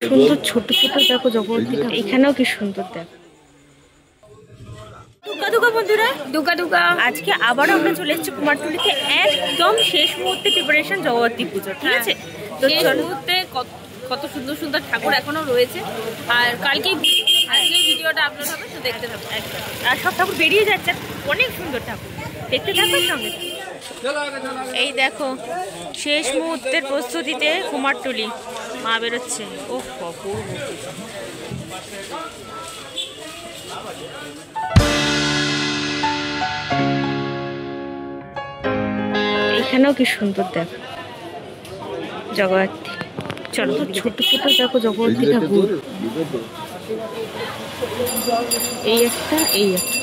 সুন্দর ছোট ছোট দেখো জগদ্ধাত্রী, এখানেও কি সুন্দর দেখো। বন্ধুরা দুর্গা দুর্গা আজকে আবারও আমরা চলে এসেছি কুমারটুলিতে, একদম শেষ মুহূর্তে প্রিপারেশন জগদ্ধাত্রী পুজো, ঠিক আছে? তো মুহূর্তে কত সুন্দর সুন্দর ঠাকুর এখনো রয়েছে, আর কালকেই আজকে ভিডিওটা আপলোড হবে, তো দেখতে থাকবো একদম। আর সব ঠাকুর বেরিয়ে যাচ্ছে, অনেক সুন্দর ঠাকুর, দেখতে থাকবে সঙ্গে। এই দেখো শেষ মুহূর্তের প্রস্তুতিতে কুমারটুলি, মা বেরোচ্ছে। ও অপূর্ব, এখানেও কি সুন্দর দেখো জগদ্ধাত্রী। চলো ছোট ছোট দেখো জগদ্ধাত্রী ঠাকুর, এই একটা এই একটা।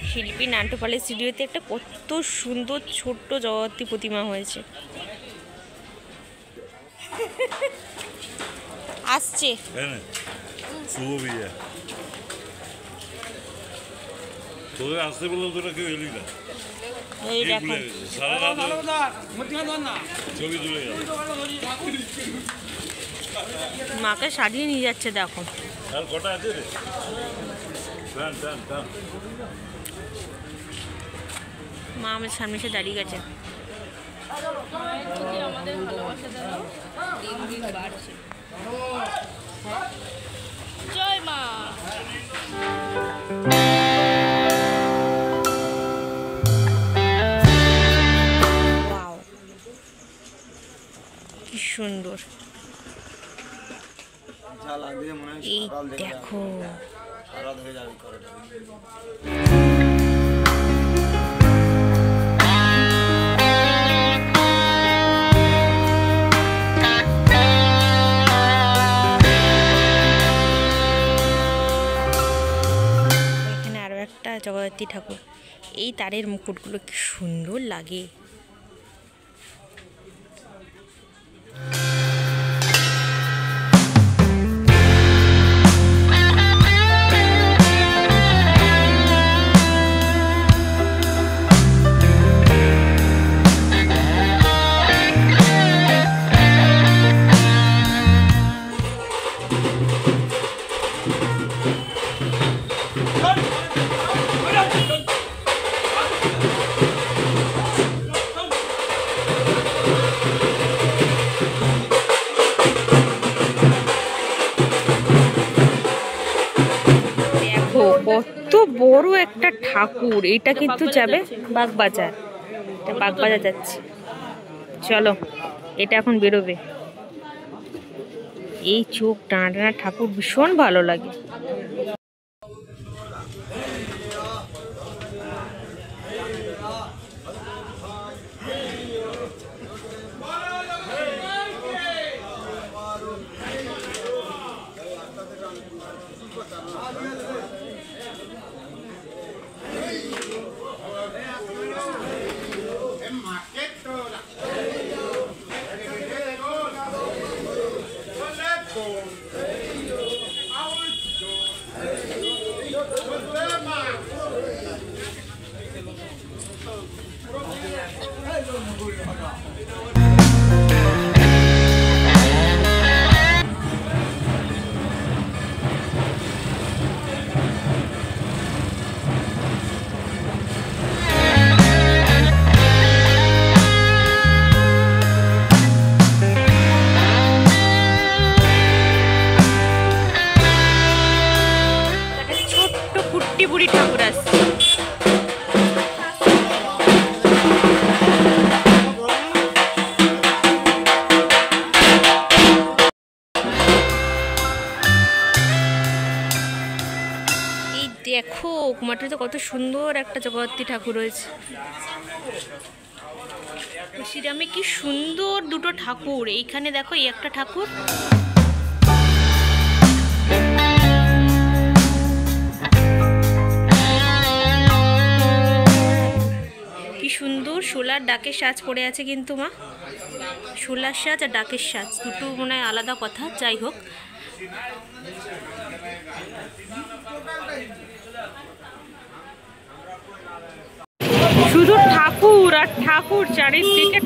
শিল্পী নাট্যপালের স্টুডিওতে একটা কত সুন্দর ছোট্ট জগদ্ধাত্রী প্রতিমা হয়েছে। আসছে আসতে বললাম তোরা কেউ এলি না। এই দেখো মাকে সাজিয়ে নিয়ে যাচ্ছে, দেখো কটা আছে রে। মা আমার সামনে এসে দাঁড়িয়ে গেছে। আমাদের ভালোবাসা দিন দিন বাড়ছে। জয় মা। কি সুন্দর, এই দেখো জগদ্ধাত্রী ঠাকুর। এই তারের মুকুটগুলো কি সুন্দর লাগে। কত বড় একটা ঠাকুর, এটা কিন্তু যাবে বাগবাজার, এটা বাগবাজার যাচ্ছে। চলো এটা এখন বেরোবে। এই চোখ টানা টানা ঠাকুর ভীষণ ভালো লাগে। বুড়ি ঠাকুর আসছে। এই দেখো কুমারটুলিতে কত সুন্দর একটা জগদ্ধাত্রী ঠাকুর রয়েছে। শ্রীরামে কি সুন্দর দুটো ঠাকুর, এইখানে দেখো এই একটা ঠাকুর, কি সুন্দর শোলার ডাকের সাজ পড়ে আছে। কিন্তু মা শোলার সাজ আর ডাকের সাজ দুটো মনে হয় আলাদা কথা, যাই হোক। শুধু ঠাকুর আর ঠাকুর চারিদিকে।